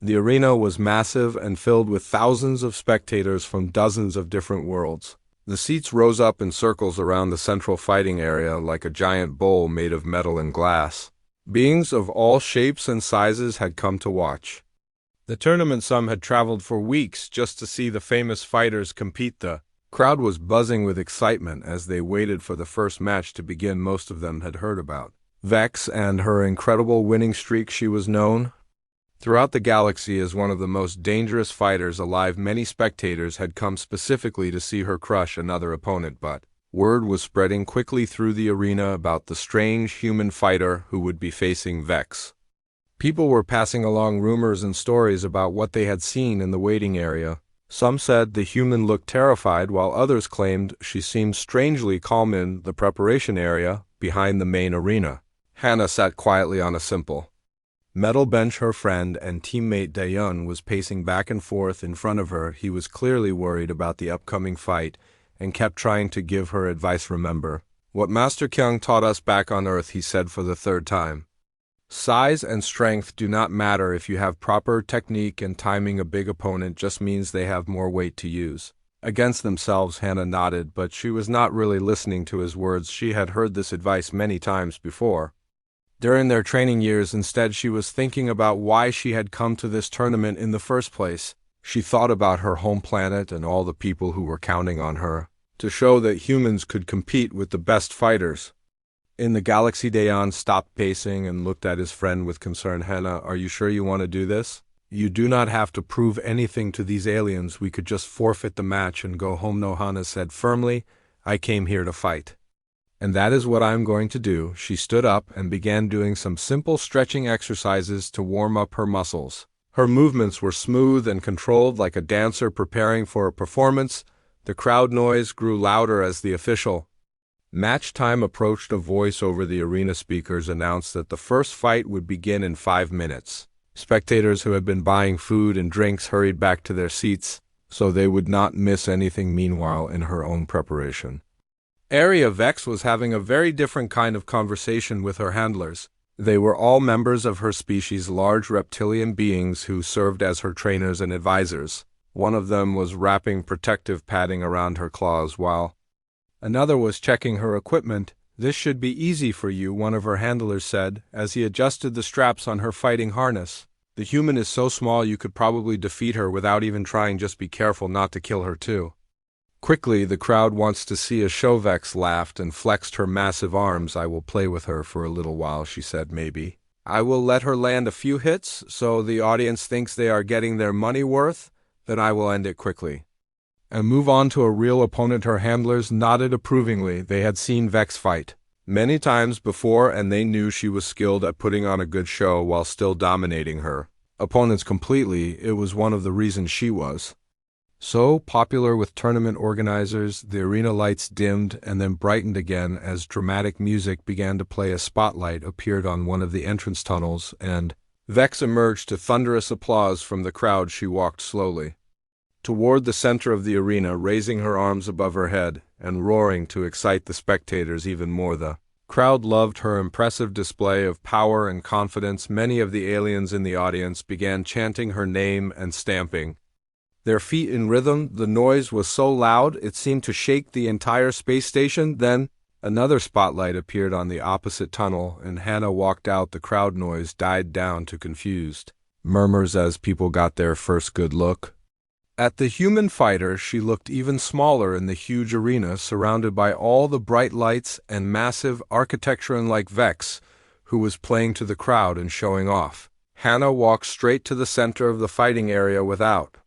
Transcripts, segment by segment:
The arena was massive and filled with thousands of spectators from dozens of different worlds. The seats rose up in circles around the central fighting area like a giant bowl made of metal and glass. Beings of all shapes and sizes had come to watch. The tournament some had traveled for weeks just to see the famous fighters compete. The crowd was buzzing with excitement as they waited for the first match to begin. Most of them had heard about Vex and her incredible winning streak. She was known throughout the galaxy as one of the most dangerous fighters alive. Many spectators had come specifically to see her crush another opponent, but word was spreading quickly through the arena about the strange human fighter who would be facing Vex. People were passing along rumors and stories about what they had seen in the waiting area. Some said the human looked terrified, while others claimed she seemed strangely calm. In the preparation area, behind the main arena, Hannah sat quietly on a simple metal bench. Her friend and teammate Dayun was pacing back and forth in front of her. He was clearly worried about the upcoming fight and kept trying to give her advice. "Remember what Master Kyung taught us back on Earth," he said for the third time. "Size and strength do not matter if you have proper technique and timing. A big opponent just means they have more weight to use against themselves." Hannah nodded, but she was not really listening to his words. She had heard this advice many times before during their training years. Instead, she was thinking about why she had come to this tournament in the first place. She thought about her home planet and all the people who were counting on her to show that humans could compete with the best fighters in the galaxy. Dayon stopped pacing and looked at his friend with concern. "Hannah, are you sure you want to do this? You do not have to prove anything to these aliens. We could just forfeit the match and go home." "No," Hannah said firmly. "I came here to fight, and that is what I'm going to do." She stood up and began doing some simple stretching exercises to warm up her muscles. Her movements were smooth and controlled, like a dancer preparing for a performance. The crowd noise grew louder as the official match time approached. A voice over the arena speakers announced that the first fight would begin in 5 minutes. Spectators who had been buying food and drinks hurried back to their seats so they would not miss anything. Meanwhile, in her own preparation area, Vex was having a very different kind of conversation with her handlers. They were all members of her species, large reptilian beings who served as her trainers and advisors. One of them was wrapping protective padding around her claws, while another was checking her equipment. "This should be easy for you," one of her handlers said, as he adjusted the straps on her fighting harness. "The human is so small you could probably defeat her without even trying. Just be careful not to kill her too." Quickly, "The crowd wants to see a show." Vex laughed and flexed her massive arms. "I will play with her for a little while," she said. "Maybe I will let her land a few hits so the audience thinks they are getting their money worth. Then I will end it quickly and move on to a real opponent." Her handlers nodded approvingly. They had seen Vex fight many times before, and they knew she was skilled at putting on a good show while still dominating her opponents completely. It was one of the reasons she was so popular with tournament organizers. The arena lights dimmed and then brightened again as dramatic music began to play. A spotlight appeared on one of the entrance tunnels, and Vex emerged to thunderous applause from the crowd. She walked slowly toward the center of the arena, raising her arms above her head and roaring to excite the spectators even more. The crowd loved her impressive display of power and confidence. Many of the aliens in the audience began chanting her name and stamping their feet in rhythm. The noise was so loud it seemed to shake the entire space station. Then another spotlight appeared on the opposite tunnel, and Hannah walked out. The crowd noise died down to confused murmurs as people got their first good look at the human fighter. She looked even smaller in the huge arena, surrounded by all the bright lights and massive architecture, unlike Vex, who was playing to the crowd and showing off. Hannah walked straight to the center of the fighting area without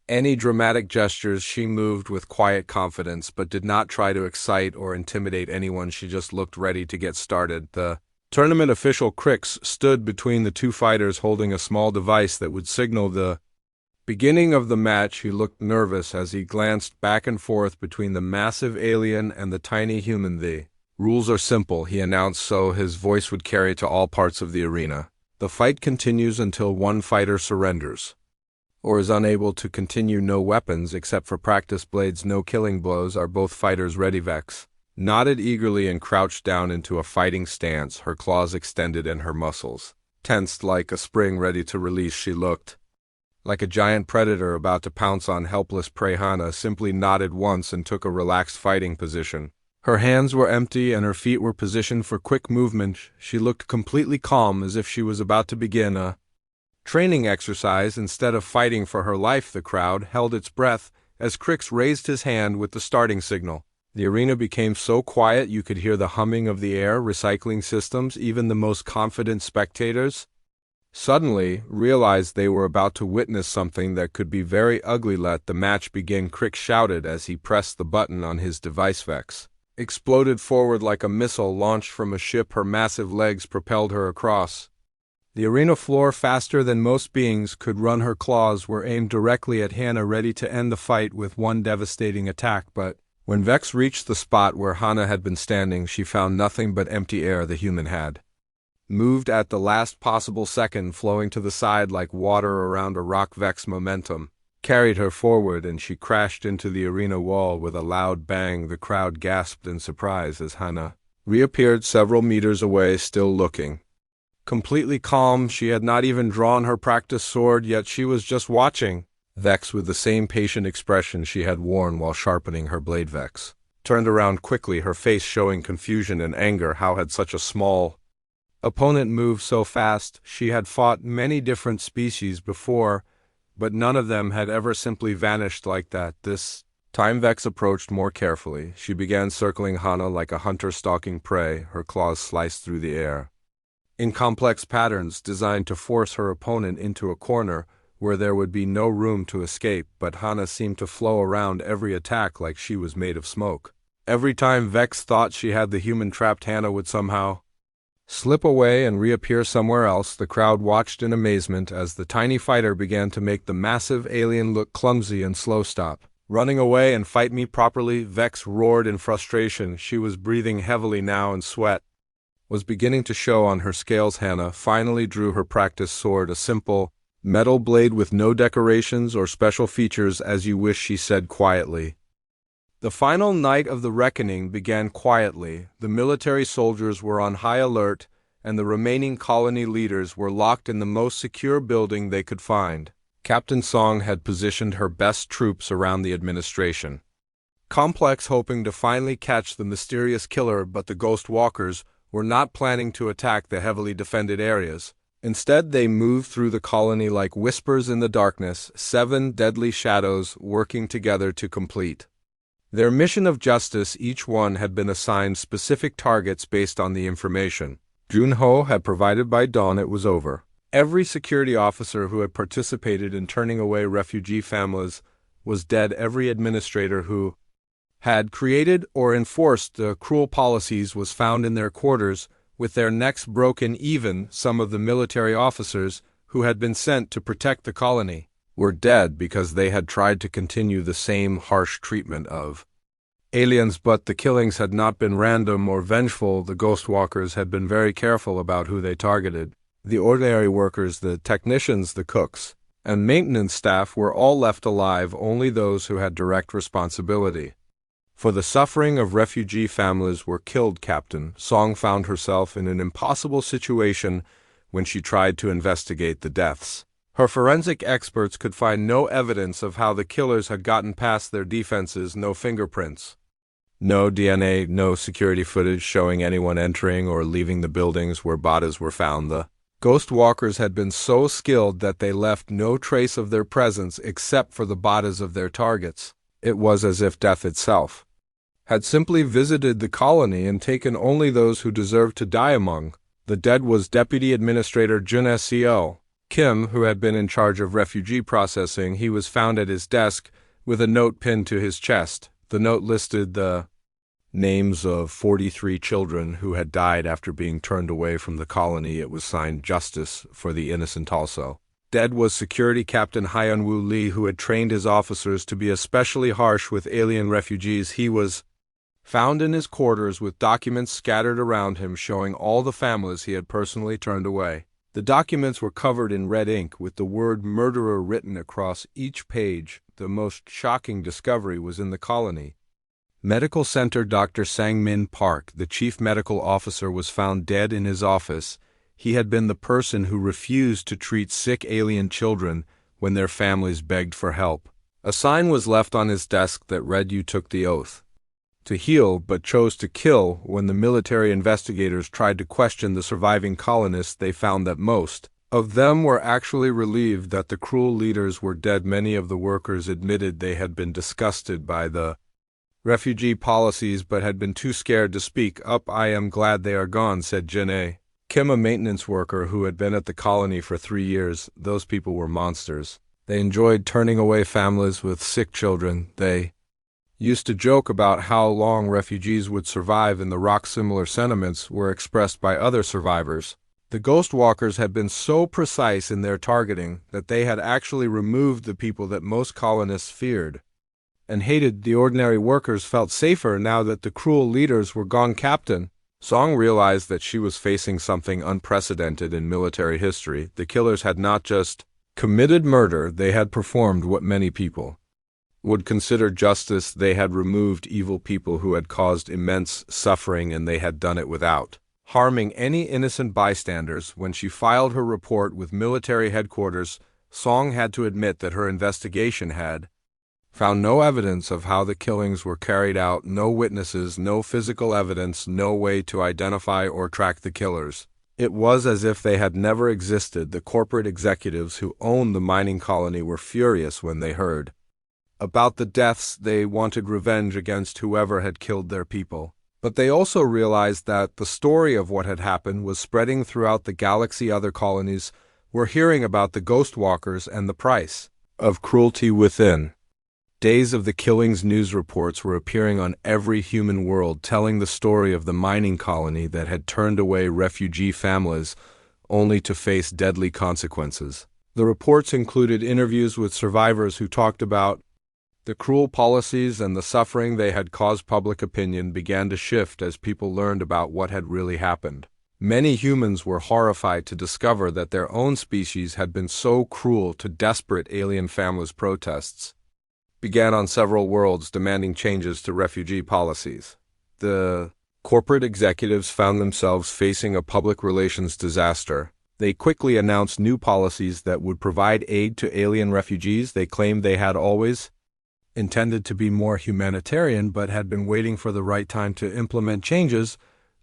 any dramatic gestures. She moved with quiet confidence, but did not try to excite or intimidate anyone. She just looked ready to get started. The tournament official Crix stood between the two fighters, holding a small device that would signal the beginning of the match. He looked nervous as he glanced back and forth between the massive alien and the tiny human. "The rules are simple," he announced, so his voice would carry to all parts of the arena. "The fight continues until one fighter surrenders or is unable to continue. No weapons except for practice blades, no killing blows. Are both fighters ready?" Vex nodded eagerly and crouched down into a fighting stance, her claws extended and her muscles tensed like a spring ready to release. She looked Like a giant predator about to pounce on helpless prey, Hana simply nodded once and took a relaxed fighting position. Her hands were empty and her feet were positioned for quick movement. She looked completely calm, as if she was about to begin a training exercise instead of fighting for her life. The crowd held its breath as Crix raised his hand with the starting signal. The arena became so quiet you could hear the humming of the air recycling systems. Even the most confident spectators suddenly realized they were about to witness something that could be very ugly. Let the match begin, Crix shouted as he pressed the button on his device. Vex exploded forward like a missile launched from a ship. Her massive legs propelled her across the arena floor faster than most beings could run. Her claws were aimed directly at Hana, ready to end the fight with one devastating attack. But when Vex reached the spot where Hana had been standing, she found nothing but empty air. The human had moved at the last possible second, flowing to the side like water around a rock. Vex momentum carried her forward, and she crashed into the arena wall with a loud bang. The crowd gasped in surprise as Hana reappeared several meters away, still looking completely calm. She had not even drawn her practice sword yet. She was just watching. Vex, with the same patient expression she had worn while sharpening her blade. Vex turned around quickly, her face showing confusion and anger. How had such a small opponent moved so fast? She had fought many different species before, but none of them had ever simply vanished like that. This time Vex approached more carefully. She began circling Hana like a hunter stalking prey. Her claws sliced through the air in complex patterns designed to force her opponent into a corner where there would be no room to escape. But Hana seemed to flow around every attack like she was made of smoke. Every time Vex thought she had the human trapped, Hana would somehow slip away and reappear somewhere else. The crowd watched in amazement as the tiny fighter began to make the massive alien look clumsy and slow. Stop running away and fight me properly, Vex roared in frustration. She was breathing heavily now, and sweat was beginning to show on her scales. Hana finally drew her practice sword, a simple metal blade with no decorations or special features. As you wish, she said quietly. The final night of the reckoning began quietly. The military soldiers were on high alert, and the remaining colony leaders were locked in the most secure building they could find. Captain Song had positioned her best troops around the administration complex, hoping to finally catch the mysterious killer. But the Ghost Walkers were not planning to attack the heavily defended areas. Instead, they moved through the colony like whispers in the darkness, 7 deadly shadows working together to complete their mission of justice. Each one had been assigned specific targets based on the information Junho had provided by dawn. It was over. Every security officer who had participated in turning away refugee families was dead. Every administrator who had created or enforced the cruel policies was found in their quarters with their necks broken. Even some of the military officers who had been sent to protect the colony were dead because they had tried to continue the same harsh treatment of aliens. But the killings had not been random or vengeful. The Ghost Walkers had been very careful about who they targeted. The ordinary workers, the technicians, the cooks, and maintenance staff were all left alive. Only those who had direct responsibility for the suffering of refugee families were killed. Captain Song found herself in an impossible situation when she tried to investigate the deaths. Her forensic experts could find no evidence of how the killers had gotten past their defenses. No fingerprints, no DNA, no security footage showing anyone entering or leaving the buildings where bodies were found. The Ghost Walkers had been so skilled that they left no trace of their presence except for the bodies of their targets. It was as if death itself had simply visited the colony and taken only those who deserved to die. Among the dead was Deputy Administrator Jun Seo Kim, who had been in charge of refugee processing. He was found at his desk with a note pinned to his chest. The note listed the names of 43 children who had died after being turned away from the colony. It was signed "Justice for the Innocent." Also dead was Security Captain Hyun-woo Lee, who had trained his officers to be especially harsh with alien refugees. He was found in his quarters with documents scattered around him showing all the families he had personally turned away. The documents were covered in red ink with the word murderer written across each page. The most shocking discovery was in the colony medical center. Dr. Sang-min Park, the chief medical officer, was found dead in his office. He had been the person who refused to treat sick alien children when their families begged for help. A sign was left on his desk that read, "You took the oath to heal, but chose to kill." When the military investigators tried to question the surviving colonists, they found that most of them were actually relieved that the cruel leaders were dead. Many of the workers admitted they had been disgusted by the refugee policies but had been too scared to speak up. "I am glad they are gone," said Janae Kim, a maintenance worker who had been at the colony for 3 years. "Those people were monsters. They enjoyed turning away families with sick children. They used to joke about how long refugees would survive, and the rock-similar sentiments were expressed by other survivors. The ghost walkers had been so precise in their targeting that they had actually removed the people that most colonists feared and hated. The ordinary workers felt safer now that the cruel leaders were gone." Captain Song realized that she was facing something unprecedented in military history. The killers had not just committed murder, they had performed what many people would consider justice. They had removed evil people who had caused immense suffering, and they had done it without harming any innocent bystanders. When she filed her report with military headquarters, Song had to admit that her investigation had found no evidence of how the killings were carried out, no witnesses, no physical evidence, no way to identify or track the killers. It was as if they had never existed. The corporate executives who owned the mining colony were furious when they heard about the deaths. They wanted revenge against whoever had killed their people. But they also realized that the story of what had happened was spreading throughout the galaxy. Other colonies were hearing about the ghost walkers and the price of cruelty within. Days of the killings news reports were appearing on every human world, telling the story of the mining colony that had turned away refugee families only to face deadly consequences. The reports included interviews with survivors who talked about the cruel policies and the suffering they had caused. Public opinion began to shift as people learned about what had really happened. Many humans were horrified to discover that their own species had been so cruel to desperate alien families. Protests began on several worlds demanding changes to refugee policies. The corporate executives found themselves facing a public relations disaster. They quickly announced new policies that would provide aid to alien refugees. They claimed they had always intended to be more humanitarian but had been waiting for the right time to implement changes,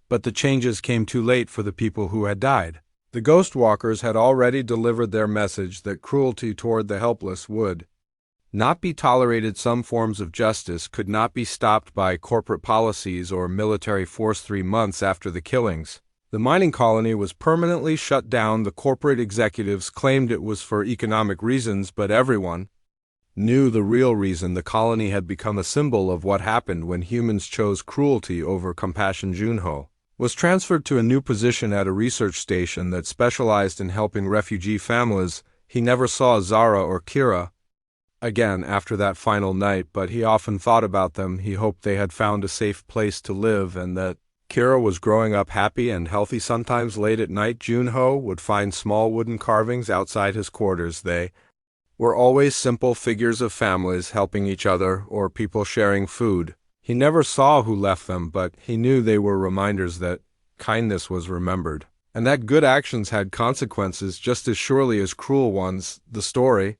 but the changes came too late for the people who had died. The ghost walkers had already delivered their message that cruelty toward the helpless would not be tolerated. Some forms of justice could not be stopped by corporate policies or military force. 3 months after the killings, the mining colony was permanently shut down. The corporate executives claimed it was for economic reasons, but everyone knew the real reason. The colony had become a symbol of what happened when humans chose cruelty over compassion. Junho was transferred to a new position at a research station that specialized in helping refugee families. He never saw Zara or Kira again after that final night, but he often thought about them. He hoped they had found a safe place to live and that Kira was growing up happy and healthy. Sometimes late at night, Junho would find small wooden carvings outside his quarters. They were always simple figures of families helping each other or people sharing food. He never saw who left them, but he knew they were reminders that kindness was remembered and that good actions had consequences just as surely as cruel ones. The story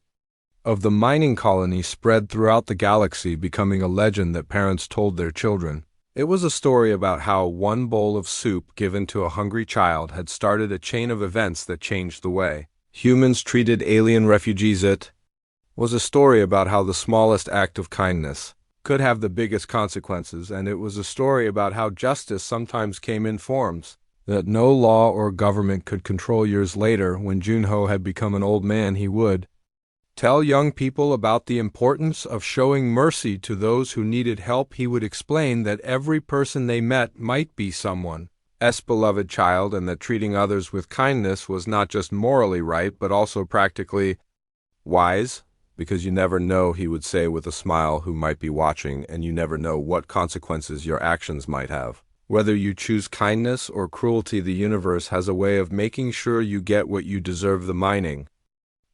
of the mining colony spread throughout the galaxy, becoming a legend that parents told their children. It was a story about how one bowl of soup given to a hungry child had started a chain of events that changed the way humans treated alien refugees. It was a story about how the smallest act of kindness could have the biggest consequences, and it was a story about how justice sometimes came in forms that no law or government could control. Years later, when Junho had become an old man, he would tell young people about the importance of showing mercy to those who needed help. He would explain that every person they met might be someone's beloved child, and that treating others with kindness was not just morally right, but also practically wise, because you never know, he would say with a smile, who might be watching, and you never know what consequences your actions might have. Whether you choose kindness or cruelty, the universe has a way of making sure you get what you deserve. The mining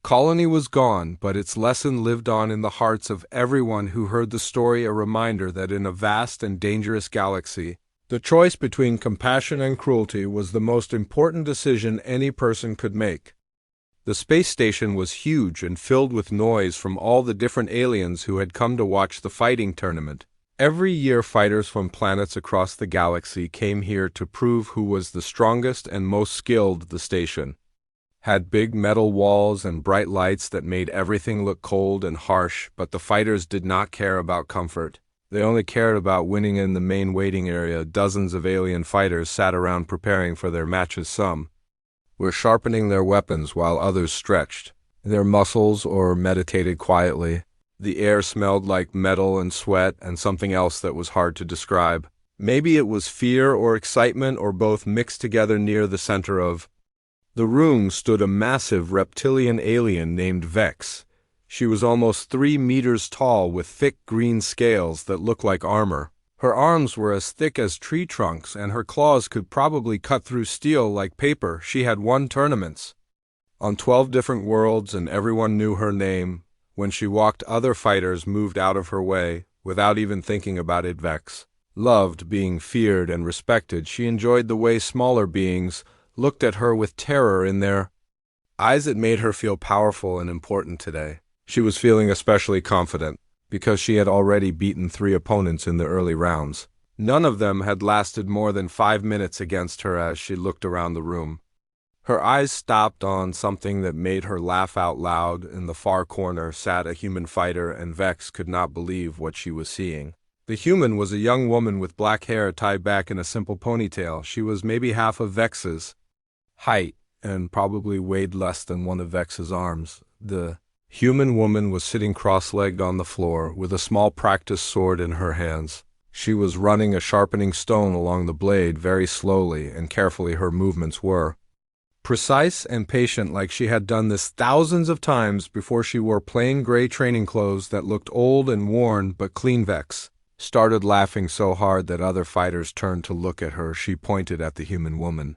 colony was gone, but its lesson lived on in the hearts of everyone who heard the story, a reminder that in a vast and dangerous galaxy, the choice between compassion and cruelty was the most important decision any person could make. The space station was huge and filled with noise from all the different aliens who had come to watch the fighting tournament. Every year fighters from planets across the galaxy came here to prove who was the strongest and most skilled. The station had big metal walls and bright lights that made everything look cold and harsh, but the fighters did not care about comfort. They only cared about winning. In the main waiting area, dozens of alien fighters sat around preparing for their matches. Some were sharpening their weapons while others stretched their muscles or meditated quietly. The air smelled like metal and sweat and something else that was hard to describe. Maybe it was fear or excitement or both mixed together. Near the center of the room stood a massive reptilian alien named Vex. She was almost 3 meters tall with thick green scales that looked like armor. Her arms were as thick as tree trunks and her claws could probably cut through steel like paper. She had won tournaments on 12 different worlds and everyone knew her name. When she walked, other fighters moved out of her way without even thinking about it. Vex loved being feared and respected. She enjoyed the way smaller beings looked at her with terror in their eyes. It made her feel powerful and important today. She was feeling especially confident because she had already beaten 3 opponents in the early rounds. None of them had lasted more than 5 minutes against her. As she looked around the room, her eyes stopped on something that made her laugh out loud. In the far corner sat a human fighter, and Vex could not believe what she was seeing. The human was a young woman with black hair tied back in a simple ponytail. She was maybe half of Vex's height and probably weighed less than one of Vex's arms. The human woman was sitting cross-legged on the floor with a small practice sword in her hands. She was running a sharpening stone along the blade very slowly and carefully. Her movements were precise and patient, like she had done this thousands of times before. She wore plain gray training clothes that looked old and worn but clean. Vex started laughing so hard that other fighters turned to look at her. She pointed at the human woman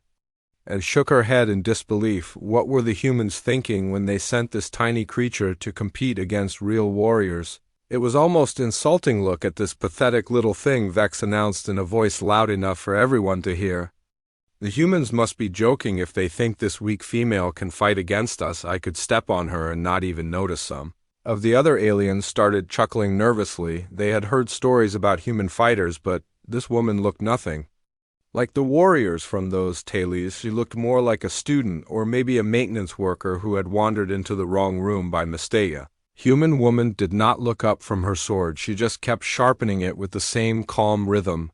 and shook her head in disbelief. What were the humans thinking when they sent this tiny creature to compete against real warriors? It was almost insulting. Look at this pathetic little thing, Vex announced in a voice loud enough for everyone to hear. The humans must be joking if they think this weak female can fight against us. I could step on her and not even notice. Some of the other aliens started chuckling nervously. They had heard stories about human fighters, but this woman looked nothing like the warriors from those tales. She looked more like a student or maybe a maintenance worker who had wandered into the wrong room by mistake. Human woman did not look up from her sword. She just kept sharpening it with the same calm rhythm.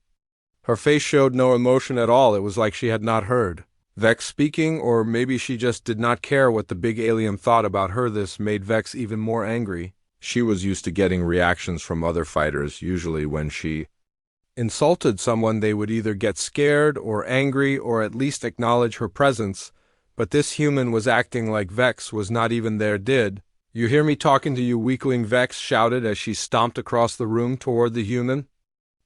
Her face showed no emotion at all. It was like she had not heard Vex speaking, or maybe she just did not care what the big alien thought about her. This made Vex even more angry. She was used to getting reactions from other fighters. Usually when she insulted someone, they would either get scared or angry or at least acknowledge her presence. But this human was acting like Vex was not even there. Did you hear me talking to you, weakling? Vex shouted as she stomped across the room toward the human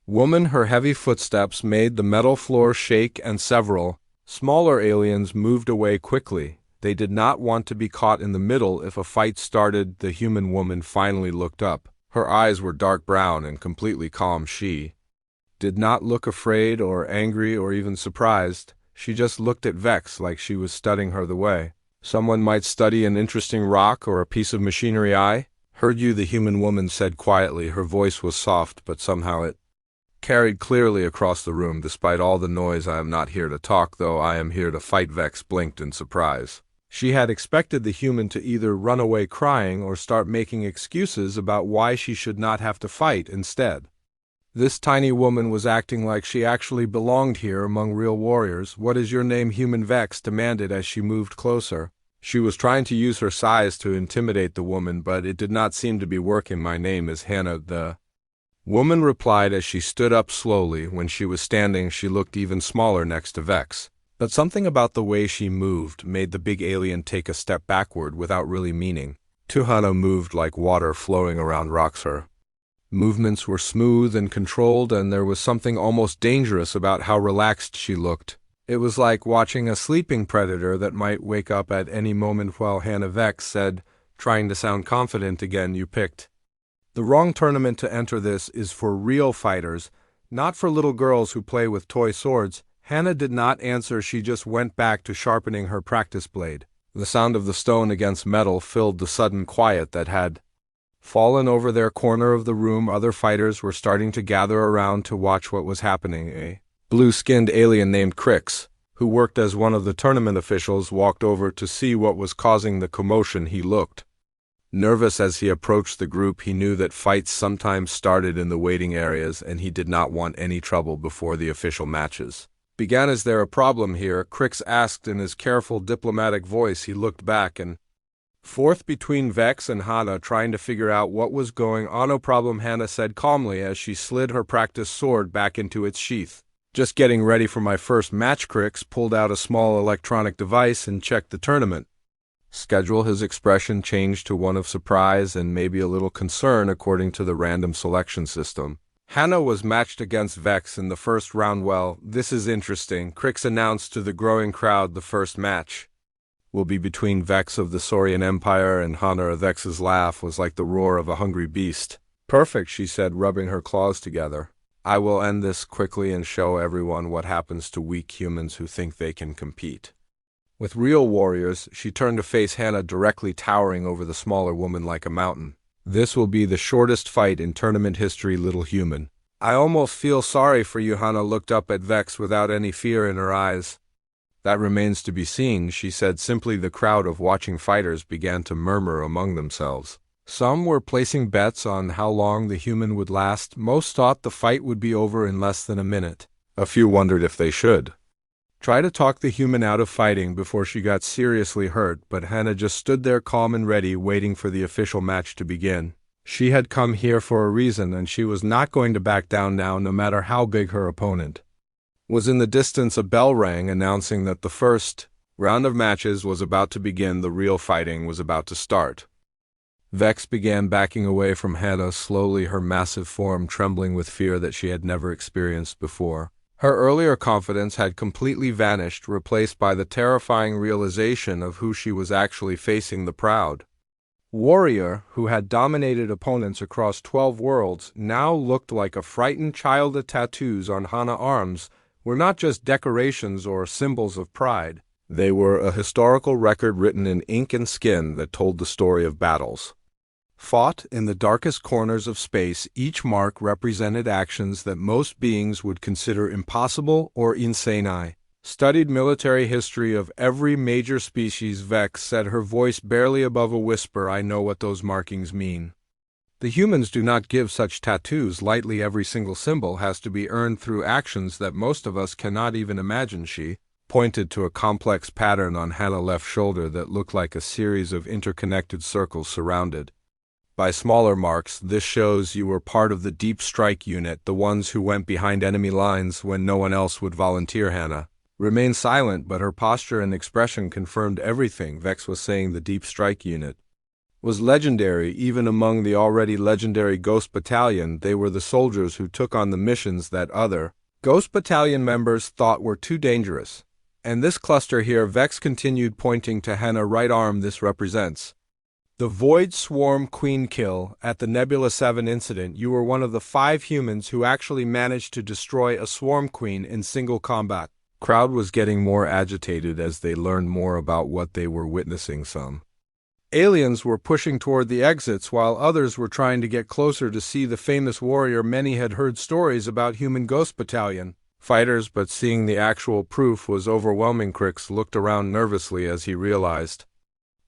woman. Her heavy footsteps made the metal floor shake and several smaller aliens moved away quickly. They did not want to be caught in the middle if a fight started. The human woman finally looked up. Her eyes were dark brown and completely calm. She did not look afraid or angry or even surprised. She just looked at Vex like she was studying her the way someone might study an interesting rock or a piece of machinery. I heard you, the human woman said quietly. Her voice was soft, but somehow it carried clearly across the room. Despite all the noise, I am not here to talk, though. I am here to fight. Vex blinked in surprise. She had expected the human to either run away crying or start making excuses about why she should not have to fight. Instead, this tiny woman was acting like she actually belonged here among real warriors. What is your name, human? Vex demanded as she moved closer. She was trying to use her size to intimidate the woman, but it did not seem to be working. My name is Hannah, the woman replied as she stood up slowly. When she was standing, she looked even smaller next to Vex. But something about the way she moved made the big alien take a step backward without really meaning to. Hannah moved like water flowing around rocks. Her movements were smooth and controlled, and there was something almost dangerous about how relaxed she looked. It was like watching a sleeping predator that might wake up at any moment. While Hannah, Vex said, trying to sound confident again, you picked the wrong tournament to enter. This is for real fighters, not for little girls who play with toy swords. Hannah did not answer. She just went back to sharpening her practice blade. The sound of the stone against metal filled the sudden quiet that had fallen over their corner of the room. Other fighters were starting to gather around to watch what was happening. A blue-skinned alien named Crix, who worked as one of the tournament officials, walked over to see what was causing the commotion. He looked nervous as he approached the group. He knew that fights sometimes started in the waiting areas, and he did not want any trouble before the official matches began. "Is there a problem here?" Crix asked in his careful diplomatic voice. He looked back and forth between Vex and Hana, trying to figure out what was going on. "No problem," Hana said calmly as she slid her practice sword back into its sheath. "Just getting ready for my first match." Crix pulled out a small electronic device and checked the tournament schedule. His expression changed to one of surprise and maybe a little concern according to the random selection system. Hana was matched against Vex in the first round. "Well, this is interesting," Crix announced to the growing crowd. "The first match will be between Vex of the Saurian Empire and Hana." Vex's laugh was like the roar of a hungry beast. "Perfect," she said, rubbing her claws together. "I will end this quickly and show everyone what happens to weak humans who think they can compete with real warriors." She turned to face Hana directly, towering over the smaller woman like a mountain. "This will be the shortest fight in tournament history, little human." "I almost feel sorry for you." Hana looked up at Vex without any fear in her eyes. "That remains to be seen," she said simply. The crowd of watching fighters began to murmur among themselves. Some were placing bets on how long the human would last. Most thought the fight would be over in less than a minute. A few wondered if they should try to talk the human out of fighting before she got seriously hurt, but Hana just stood there calm and ready, waiting for the official match to begin. She had come here for a reason, and she was not going to back down now, no matter how big her opponent was. In the distance, a bell rang, announcing that the first round of matches was about to begin. The real fighting was about to start. Vex began backing away from Hana slowly, her massive form trembling with fear that she had never experienced before. Her earlier confidence had completely vanished, replaced by the terrifying realization of who she was actually facing. The proud warrior who had dominated opponents across 12 worlds now looked like a frightened child. The tattoos on Hana's arms were not just decorations or symbols of pride. They were a historical record written in ink and skin that told the story of battles fought in the darkest corners of space. Each mark represented actions that most beings would consider impossible or insane. "I studied military history of every major species," Vex said, her voice barely above a whisper. "I know what those markings mean. The humans do not give such tattoos lightly. Every single symbol has to be earned through actions that most of us cannot even imagine." She pointed to a complex pattern on Hana's left shoulder that looked like a series of interconnected circles surrounded by smaller marks. "This shows you were part of the Deep Strike Unit, the ones who went behind enemy lines when no one else would volunteer." Hana remained silent, but her posture and expression confirmed everything Vex was saying. The Deep Strike Unit was legendary. Even among the already legendary Ghost Battalion, they were the soldiers who took on the missions that other Ghost Battalion members thought were too dangerous. "And this cluster here," Vex continued, pointing to Hana's right arm, "this represents the Void Swarm Queen kill at the Nebula 7 incident. You were one of the 5 humans who actually managed to destroy a Swarm Queen in single combat." Crowd was getting more agitated as they learned more about what they were witnessing. Some aliens were pushing toward the exits, while others were trying to get closer to see the famous warrior. Many had heard stories about human Ghost Battalion fighters, but seeing the actual proof was overwhelming. Crix looked around nervously as he realized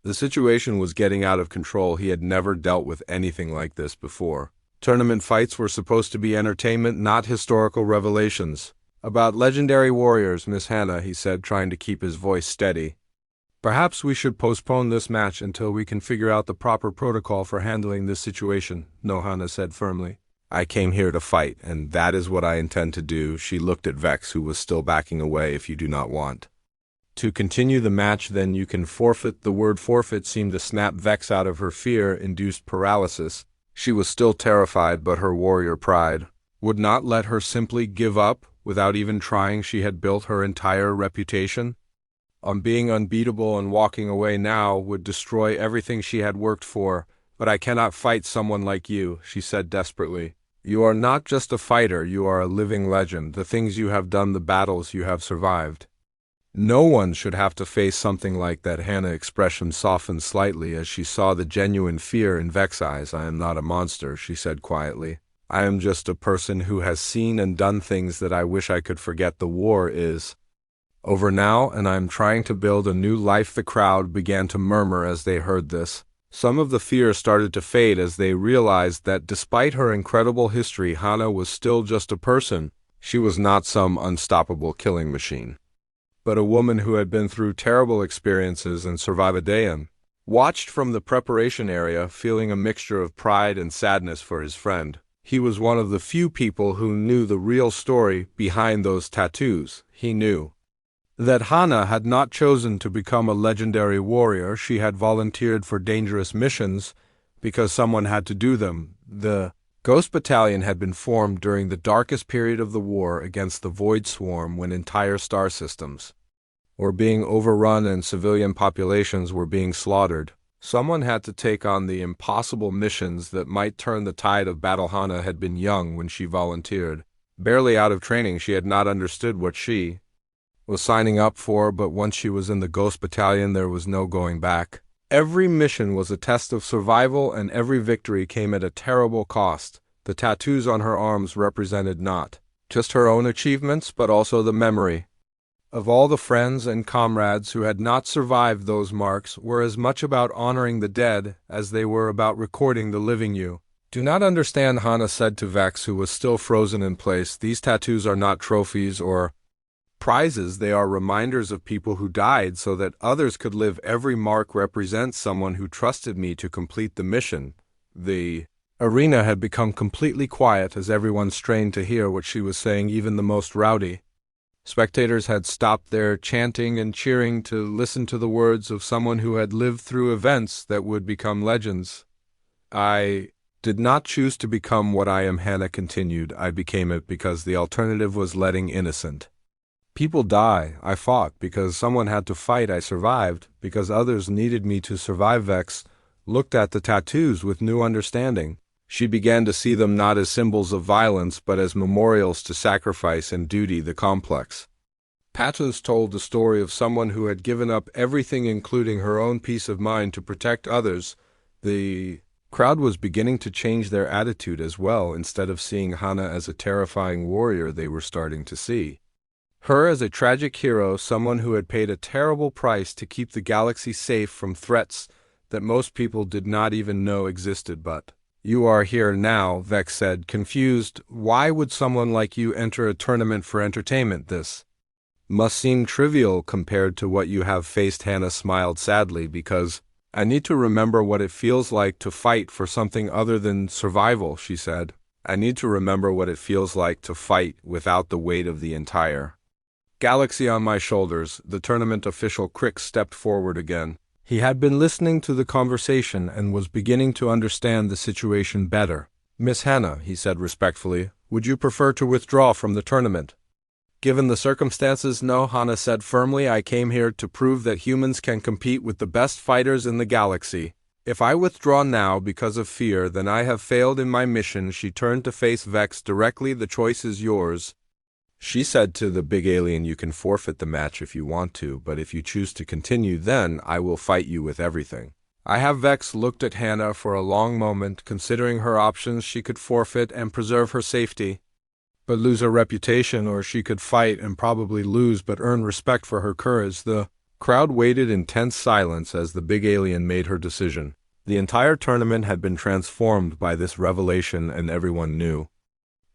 the situation was getting out of control. He had never dealt with anything like this before. Tournament fights were supposed to be entertainment, not historical revelations about legendary warriors. "Miss Hana," he said, trying to keep his voice steady, "perhaps we should postpone this match until we can figure out the proper protocol for handling this situation." "No," Hana said firmly. "I came here to fight, and that is what I intend to do." She looked at Vex, who was still backing away. "If you do not want to continue the match, then you can forfeit." The word forfeit seemed to snap Vex out of her fear-induced paralysis. She was still terrified, but her warrior pride would not let her simply give up without even trying. She had built her entire reputation on being unbeatable, and walking away now would destroy everything she had worked for. "But I cannot fight someone like you," she said desperately. "You are not just a fighter, you are a living legend. The things you have done, the battles you have survived, No one should have to face something like that. Hannah's expression softened slightly as she saw the genuine fear in Vex's eyes. I am not a monster, she said quietly. I am just a person who has seen and done things that I wish I could forget. The war is over now, and I am trying to build a new life. The crowd began to murmur as they heard this. Some of the fear started to fade as they realized that despite her incredible history, Hannah was still just a person. She was not some unstoppable killing machine, but a woman who had been through terrible experiences and survived. Dayan watched from the preparation area, feeling a mixture of pride and sadness for his friend. He was one of the few people who knew the real story behind those tattoos. He knew that Hannah had not chosen to become a legendary warrior. She had volunteered for dangerous missions because someone had to do them. The Ghost Battalion had been formed during the darkest period of the war against the Void Swarm, when entire star systems were being overrun and civilian populations were being slaughtered. Someone had to take on the impossible missions that might turn the tide of battle. Hannah had been young when she volunteered. Barely out of training, she had not understood what she was signing up for, but once she was in the Ghost Battalion, there was no going back. Every mission was a test of survival, and every victory came at a terrible cost. The tattoos on her arms represented not just her own achievements, but also the memory of all the friends and comrades who had not survived. Those marks were as much about honoring the dead as they were about recording the living. You do not understand, Hannah said to Vex, who was still frozen in place. These tattoos are not trophies or prizes. They are reminders of people who died so that others could live. Every mark represents someone who trusted me to complete the mission. The arena had become completely quiet as everyone strained to hear what she was saying. Even the most rowdy spectators had stopped their chanting and cheering to listen to the words of someone who had lived through events that would become legends. I did not choose to become what I am, Hannah continued. I became it because the alternative was letting innocent people die. I fought because someone had to fight. I survived because others needed me to survive. Vex looked at the tattoos with new understanding. She began to see them not as symbols of violence, but as memorials to sacrifice and duty. The complex patterns told the story of someone who had given up everything, including her own peace of mind, to protect others. The crowd was beginning to change their attitude as well. Instead of seeing Hannah as a terrifying warrior, they were starting to see her as a tragic hero, someone who had paid a terrible price to keep the galaxy safe from threats that most people did not even know existed. But you are here now, Vex said, confused. Why would someone like you enter a tournament for entertainment? This must seem trivial compared to what you have faced. Hannah smiled sadly. Because I need to remember what it feels like to fight for something other than survival, she said. I need to remember what it feels like to fight without the weight of the entire galaxy on my shoulders. The tournament official Crick stepped forward again. He had been listening to the conversation and was beginning to understand the situation better. Miss Hannah, he said respectfully, would you prefer to withdraw from the tournament? Given the circumstances, no, Hannah said firmly. I came here to prove that humans can compete with the best fighters in the galaxy. If I withdraw now because of fear, then I have failed in my mission. She turned to face Vex directly. The choice is yours, she said to the big alien. You can forfeit the match if you want to, but if you choose to continue, then I will fight you with everything I have. Vex looked at Hannah for a long moment, considering her options. She could forfeit and preserve her safety, but lose her reputation, or she could fight and probably lose but earn respect for her courage. The crowd waited in tense silence as the big alien made her decision. The entire tournament had been transformed by this revelation, and everyone knew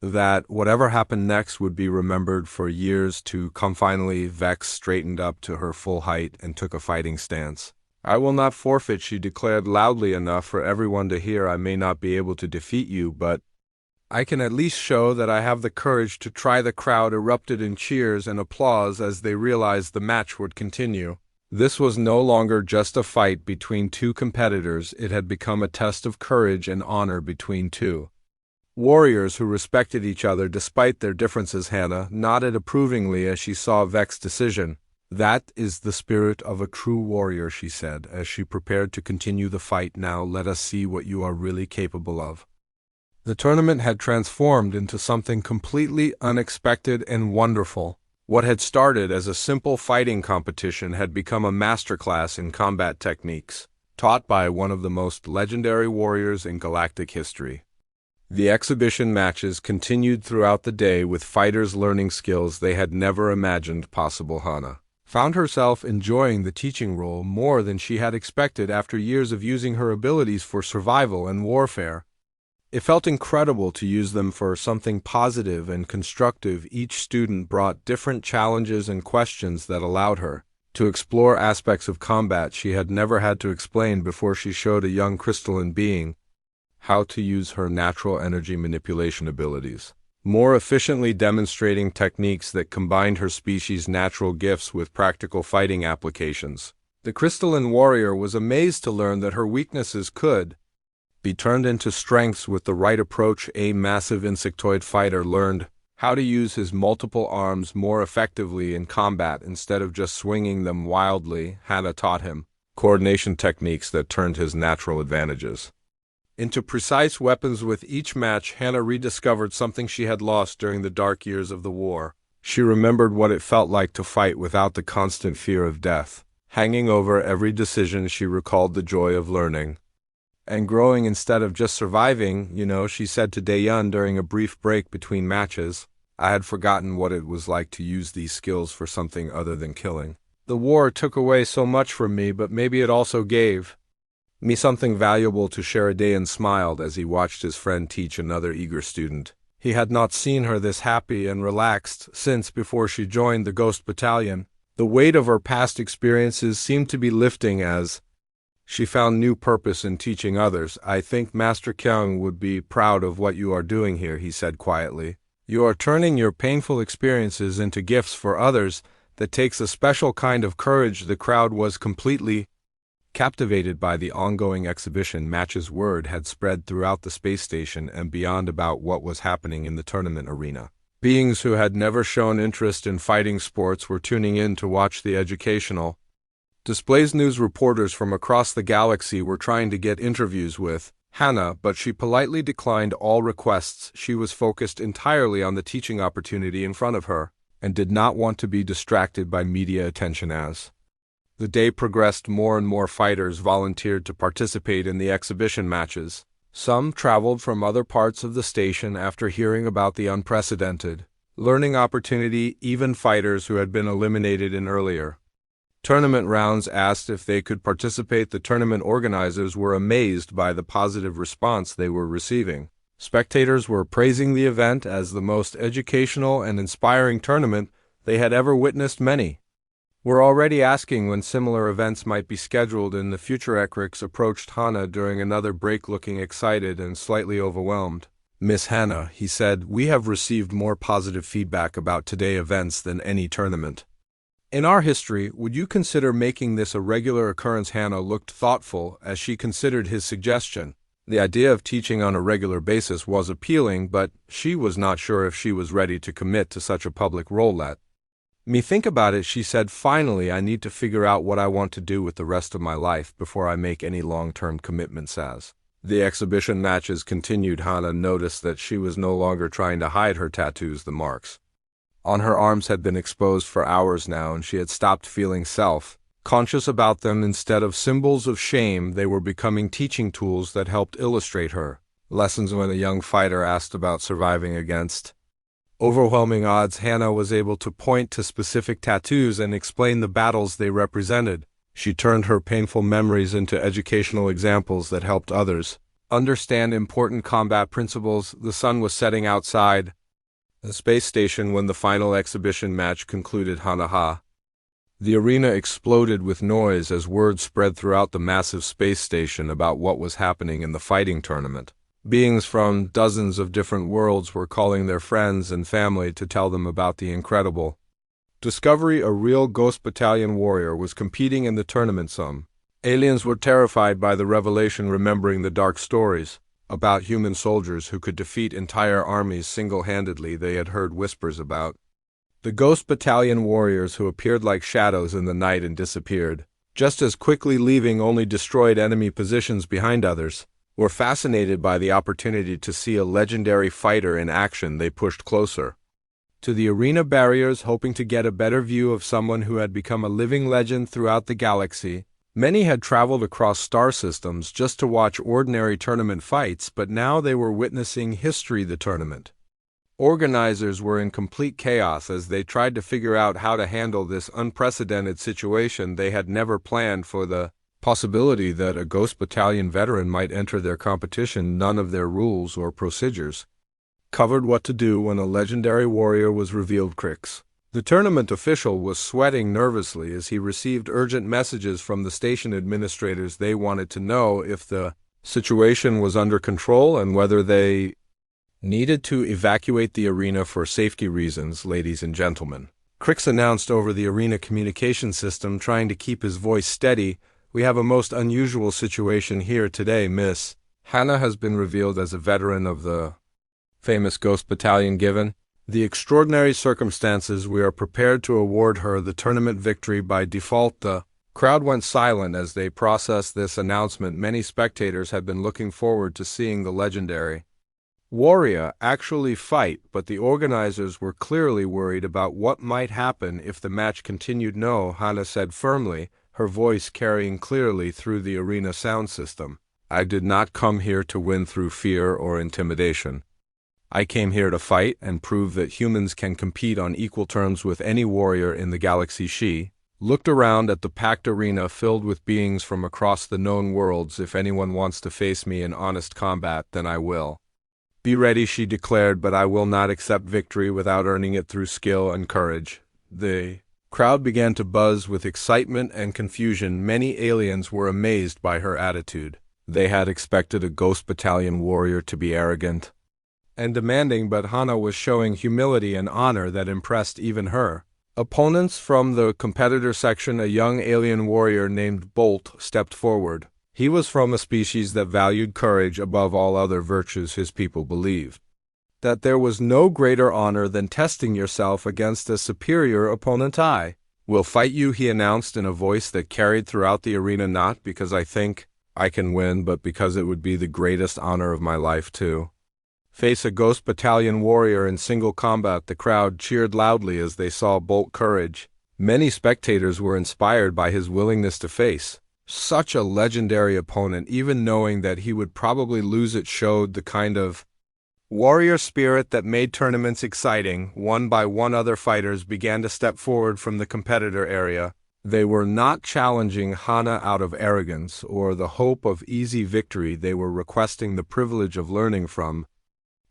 that whatever happened next would be remembered for years to come. Finally, Vex straightened up to her full height and took a fighting stance. I will not forfeit, she declared loudly enough for everyone to hear. I may not be able to defeat you, but I can at least show that I have the courage to try. The crowd erupted in cheers and applause as they realized the match would continue. This was no longer just a fight between two competitors. It had become a test of courage and honor between two warriors who respected each other despite their differences. Hannah nodded approvingly as she saw Vex's decision. That is the spirit of a true warrior, she said, as she prepared to continue the fight. Now let us see what you are really capable of. The tournament had transformed into something completely unexpected and wonderful. What had started as a simple fighting competition had become a masterclass in combat techniques, taught by one of the most legendary warriors in galactic history. The exhibition matches continued throughout the day with fighters learning skills they had never imagined possible. Hana found herself enjoying the teaching role more than she had expected after years of using her abilities for survival and warfare. It felt incredible to use them for something positive and constructive. Each student brought different challenges and questions that allowed her to explore aspects of combat she had never had to explain before. She showed a young crystalline being how to use her natural energy manipulation abilities, more efficiently demonstrating techniques that combined her species' natural gifts with practical fighting applications. The crystalline warrior was amazed to learn that her weaknesses could be turned into strengths with the right approach. A massive insectoid fighter learned how to use his multiple arms more effectively in combat instead of just swinging them wildly. Hana taught him coordination techniques that turned his natural advantages into precise weapons. With each match, Hana rediscovered something she had lost during the dark years of the war. She remembered what it felt like to fight without the constant fear of death hanging over every decision. She recalled the joy of learning and growing instead of just surviving. She said to Daeyun during a brief break between matches, I had forgotten what it was like to use these skills for something other than killing. The war took away so much from me, but maybe it also gave me something valuable to share. Daeyun smiled as he watched his friend teach another eager student. He had not seen her this happy and relaxed since before she joined the Ghost Battalion. The weight of her past experiences seemed to be lifting as she found new purpose in teaching others. I think Master Kyung would be proud of what you are doing here, he said quietly. You are turning your painful experiences into gifts for others. That takes a special kind of courage. The crowd was completely captivated by the ongoing exhibition. Matches word had spread throughout the space station and beyond about what was happening in the tournament arena. Beings who had never shown interest in fighting sports were tuning in to watch the educational displays. News reporters from across the galaxy were trying to get interviews with Hana, but she politely declined all requests. She was focused entirely on the teaching opportunity in front of her and did not want to be distracted by media attention. As the day progressed, more and more fighters volunteered to participate in the exhibition matches. Some traveled from other parts of the station after hearing about the unprecedented learning opportunity. Even fighters who had been eliminated in earlier tournament rounds asked if they could participate. The tournament organizers were amazed by the positive response they were receiving. Spectators were praising the event as the most educational and inspiring tournament they had ever witnessed. Many were already asking when similar events might be scheduled in the future. Ekrix approached Hana during another break looking excited and slightly overwhelmed. Miss Hana, he said, we have received more positive feedback about today's events than any tournament in our history. Would you consider making this a regular occurrence? Hana looked thoughtful as she considered his suggestion. The idea of teaching on a regular basis was appealing, but she was not sure if she was ready to commit to such a public role. Let me think about it, she said. Finally, I need to figure out what I want to do with the rest of my life before I make any long-term commitments. As the exhibition matches continued, Hana noticed that she was no longer trying to hide her tattoos. The marks on her arms had been exposed for hours now, and she had stopped feeling self-conscious about them. Instead of symbols of shame, they were becoming teaching tools that helped illustrate her lessons. When a young fighter asked about surviving against overwhelming odds, Hana was able to point to specific tattoos and explain the battles they represented. She turned her painful memories into educational examples that helped others understand important combat principles. The sun was setting outside the space station when the final exhibition match concluded. Hanaha. The arena exploded with noise as word spread throughout the massive space station about what was happening in the fighting tournament. Beings from dozens of different worlds were calling their friends and family to tell them about the incredible discovery. A real Ghost Battalion warrior was competing in the tournament. Some aliens were terrified by the revelation, remembering the dark stories about human soldiers who could defeat entire armies single-handedly. They had heard whispers about the Ghost Battalion warriors who appeared like shadows in the night and disappeared just as quickly, leaving only destroyed enemy positions behind. Others were fascinated by the opportunity to see a legendary fighter in action. They pushed closer to the arena barriers, hoping to get a better view of someone who had become a living legend throughout the galaxy. Many had traveled across star systems just to watch ordinary tournament fights, but now they were witnessing history, the tournament. Organizers were in complete chaos as they tried to figure out how to handle this unprecedented situation. They had never planned for the possibility that a Ghost Battalion veteran might enter their competition. None of their rules or procedures covered what to do when a legendary warrior was revealed. Crix, the tournament official, was sweating nervously as he received urgent messages from the station administrators. They wanted to know if the situation was under control and whether they needed to evacuate the arena for safety reasons. Ladies and gentlemen, Crix announced over the arena communication system, trying to keep his voice steady, "We have a most unusual situation here today. Miss Hannah has been revealed as a veteran of the famous Ghost Battalion. Given the extraordinary circumstances, we are prepared to award her the tournament victory by default." The crowd went silent as they processed this announcement. Many spectators had been looking forward to seeing the legendary warrior actually fight, but the organizers were clearly worried about what might happen if the match continued. "No," Hannah said firmly, her voice carrying clearly through the arena sound system. "I did not come here to win through fear or intimidation. I came here to fight and prove that humans can compete on equal terms with any warrior in the galaxy." She looked around at the packed arena filled with beings from across the known worlds. "If anyone wants to face me in honest combat, then I will be ready," she declared, "but I will not accept victory without earning it through skill and courage." The crowd began to buzz with excitement and confusion. Many aliens were amazed by her attitude. They had expected a Ghost Battalion warrior to be arrogant and demanding, but Hannah was showing humility and honor that impressed even her opponents. From the competitor section, a young alien warrior named Bolt stepped forward. He was from a species that valued courage above all other virtues. His people believed that there was no greater honor than testing yourself against a superior opponent. "I will fight you," he announced in a voice that carried throughout the arena, "not because I think I can win, but because it would be the greatest honor of my life to face a Ghost Battalion warrior in single combat." The crowd cheered loudly as they saw Bolt courage. Many spectators were inspired by his willingness to face such a legendary opponent, even knowing that he would probably lose. It showed the kind of warrior spirit that made tournaments exciting. One by one, other fighters began to step forward from the competitor area. They were not challenging Hannah out of arrogance or the hope of easy victory. They were requesting the privilege of learning from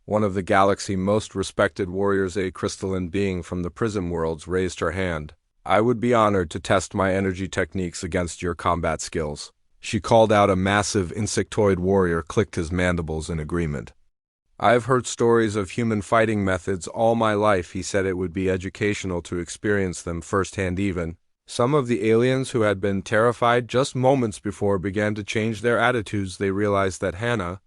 one of the galaxy's most respected warriors. A crystalline being from the Prism worlds raised her hand. "I would be honored to test my energy techniques against your combat skills." She called out. A massive insectoid warrior clicked his mandibles in agreement. "I've heard stories of human fighting methods all my life," he said. "It would be educational to experience them firsthand." Even some of the aliens who had been terrified just moments before began to change their attitudes. They realized that Hannah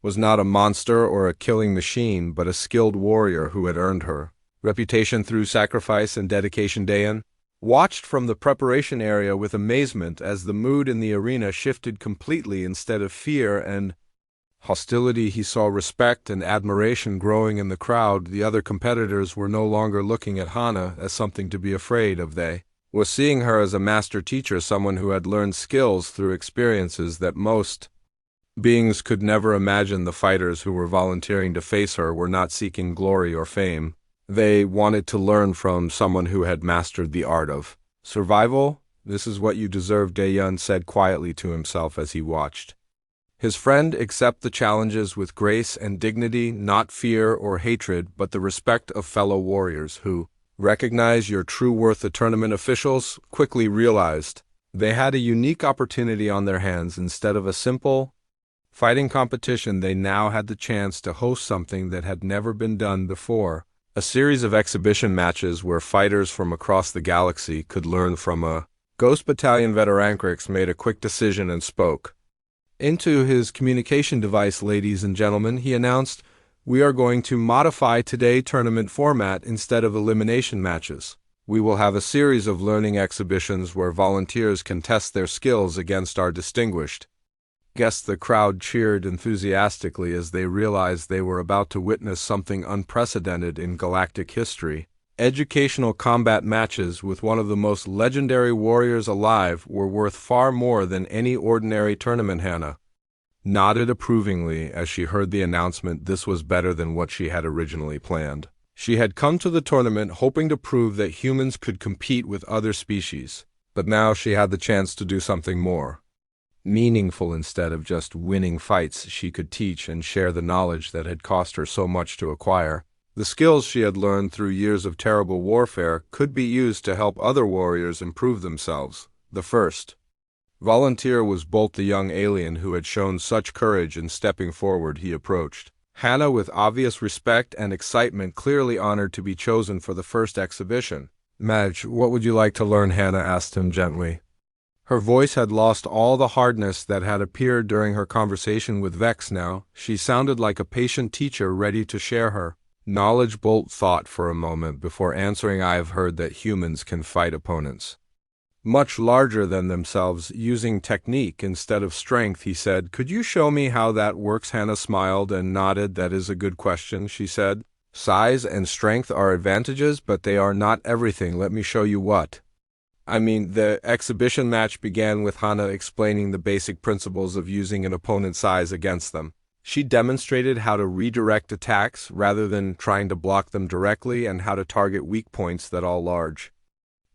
was not a monster or a killing machine, but a skilled warrior who had earned her reputation through sacrifice and dedication. Dayan watched from the preparation area with amazement as the mood in the arena shifted completely. Instead of fear and hostility, he saw respect and admiration growing in the crowd. The other competitors were no longer looking at Hannah as something to be afraid of. They were seeing her as a master teacher, someone who had learned skills through experiences that most beings could never imagine. The fighters who were volunteering to face her were not seeking glory or fame. They wanted to learn from someone who had mastered the art of survival. "This is what you deserve," Dayan said quietly to himself as he watched his friend accept the challenges with grace and dignity, not fear or hatred, but the respect of fellow warriors who recognize your true worth. The tournament officials quickly realized they had a unique opportunity on their hands. Instead of a simple fighting competition, they now had the chance to host something that had never been done before. A series of exhibition matches where fighters from across the galaxy could learn from a Ghost Battalion veteran. Crix made a quick decision and spoke into his communication device. "Ladies and gentlemen," he announced, "we are going to modify today's tournament format. Instead of elimination matches, we will have a series of learning exhibitions where volunteers can test their skills against our distinguished Guess the crowd cheered enthusiastically as they realized they were about to witness something unprecedented in galactic history. Educational combat matches with one of the most legendary warriors alive were worth far more than any ordinary tournament. Hannah nodded approvingly as she heard the announcement. This was better than what she had originally planned. She had come to the tournament hoping to prove that humans could compete with other species, but now she had the chance to do something more meaningful. Instead of just winning fights, she could teach and share the knowledge that had cost her so much to acquire. The skills she had learned through years of terrible warfare could be used to help other warriors improve themselves. The first volunteer was Bolt, the young alien who had shown such courage in stepping forward. He approached Hannah with obvious respect and excitement, clearly honored to be chosen for the first exhibition. "Madge, what would you like to learn?" Hannah asked him gently. Her voice had lost all the hardness that had appeared during her conversation with Vex. Now she sounded like a patient teacher ready to share her knowledge. Bolt thought for a moment before answering. "I have heard that humans can fight opponents much larger than themselves using technique instead of strength," he said. "Could you show me how that works?" Hannah smiled and nodded. "That is a good question," she said. "Size and strength are advantages, but they are not everything. Let me show you what I mean." The exhibition match began with Hannah explaining the basic principles of using an opponent's size against them. She demonstrated how to redirect attacks rather than trying to block them directly, and how to target weak points that all large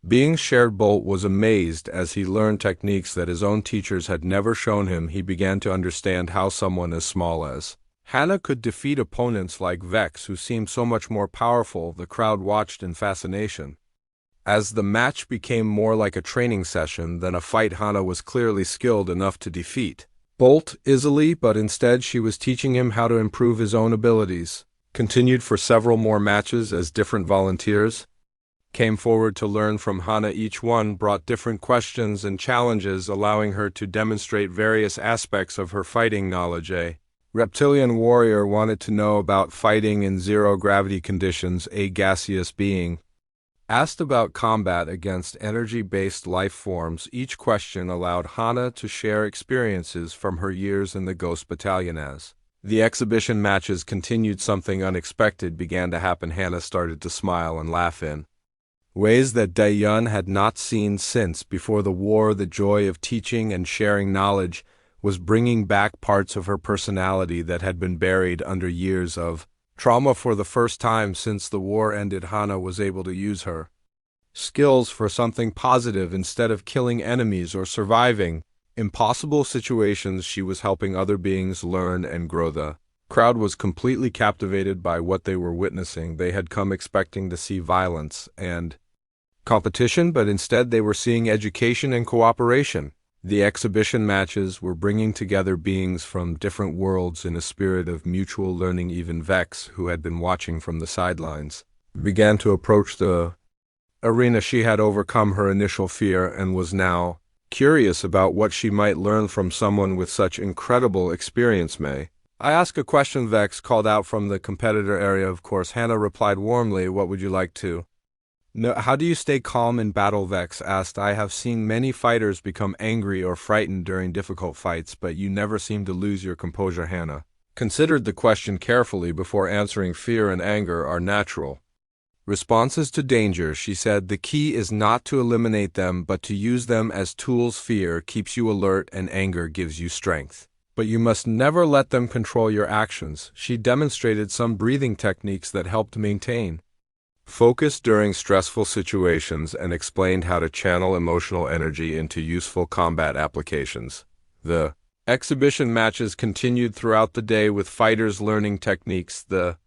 being shared. Bolt was amazed as he learned techniques that his own teachers had never shown him. He began to understand how someone as small as Hannah could defeat opponents like Vex, who seemed so much more powerful. The crowd watched in fascination. As the match became more like a training session than a fight, Hannah was clearly skilled enough to defeat Bolt easily, but instead she was teaching him how to improve his own abilities. Continued for several more matches as different volunteers came forward to learn from Hannah. Each one brought different questions and challenges, allowing her to demonstrate various aspects of her fighting knowledge. A reptilian warrior wanted to know about fighting in zero-gravity conditions. A gaseous being asked about combat against energy-based life forms. Each question allowed Hannah to share experiences from her years in the Ghost Battalion. As the exhibition matches continued, something unexpected began to happen. Hannah started to smile and laugh in ways that Dae-Yun had not seen since before the war. The joy of teaching and sharing knowledge was bringing back parts of her personality that had been buried under years of trauma. For the first time since the war ended, Hannah was able to use her skills for something positive. Instead of killing enemies or surviving impossible situations, she was helping other beings learn and grow. The crowd was completely captivated by what they were witnessing. They had come expecting to see violence and competition, but instead they were seeing education and cooperation. The exhibition matches were bringing together beings from different worlds in a spirit of mutual learning. Even Vex, who had been watching from the sidelines, began to approach the arena. She had overcome her initial fear and was now curious about what she might learn from someone with such incredible experience. "May I ask a question?" Vex called out from the competitor area. "Of course," Hannah replied warmly. "What would you like to know?" "How do you stay calm in battle?" Vex asked. "I have seen many fighters become angry or frightened during difficult fights, but you never seem to lose your composure." Hannah considered the question carefully before answering. "Fear and anger are natural responses to danger," she said. "The key is not to eliminate them, but to use them as tools. Fear keeps you alert and anger gives you strength, but you must never let them control your actions." She demonstrated some breathing techniques that helped maintain focus during stressful situations and explained how to channel emotional energy into useful combat applications. The exhibition matches continued throughout the day with fighters learning techniques. The